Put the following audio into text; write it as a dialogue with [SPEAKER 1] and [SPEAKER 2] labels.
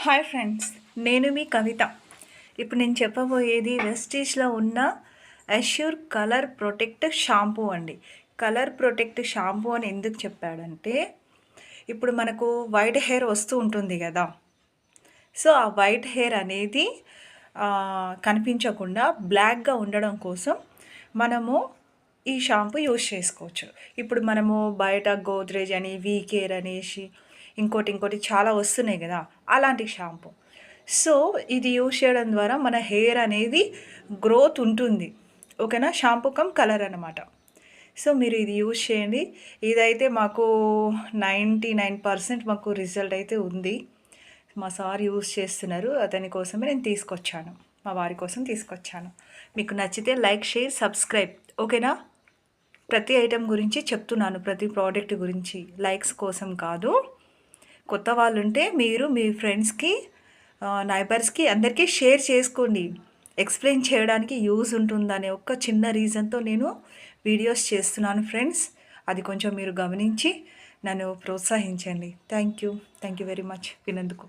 [SPEAKER 1] Hi friends, నేను మీ కవిత. ఇప్పుడు నేను చెప్పబోయేది వెస్టీజ్లో ఉన్న అష్యూర్ కలర్ ప్రొటెక్ట్ షాంపూ అండి. కలర్ ప్రొటెక్ట్ షాంపూ అని ఎందుకు చెప్పాడంటే, ఇప్పుడు మనకు వైట్ హెయిర్ వస్తూ ఉంటుంది కదా. సో ఆ వైట్ హెయిర్ అనేది కనిపించకుండా బ్లాక్గా ఉండడం కోసం మనము ఈ షాంపూ యూజ్ చేసుకోవచ్చు. ఇప్పుడు మనము బయట గోద్రేజ్ అని, వీ కేర్ అనేసి ఇంకోటి చాలా వస్తున్నాయి కదా, అలాంటి షాంపూ. సో ఇది యూజ్ చేయడం ద్వారా మన హెయిర్ అనేది గ్రోత్ ఉంటుంది. ఓకేనా, షాంపూ కమ్ కలర్ అనమాట. సో మీరు ఇది యూజ్ చేయండి. ఇదైతే మాకు 99% మాకు రిజల్ట్ అయితే ఉంది. మా సార్ యూజ్ చేస్తున్నారు, అతని కోసమే నేను తీసుకొచ్చాను, మా వారి కోసం తీసుకొచ్చాను. మీకు నచ్చితే లైక్, షేర్, సబ్స్క్రైబ్. ఓకేనా, ప్రతి ఐటెం గురించి చెప్తున్నాను, ప్రతి ప్రోడక్ట్ గురించి, లైక్స్ కోసం కాదు. కొత్త వాళ్ళు ఉంటే మీరు మీ ఫ్రెండ్స్కి, నైబర్స్కి అందరికీ షేర్ చేసుకోండి. ఎక్స్ప్లెయిన్ చేయడానికి యూజ్ ఉంటుందనే ఒక చిన్న రీజన్తో నేను వీడియోస్ చేస్తున్నాను ఫ్రెండ్స్. అది కొంచెం మీరు గమనించి నన్ను ప్రోత్సహించండి. Thank you very much వినందుకు.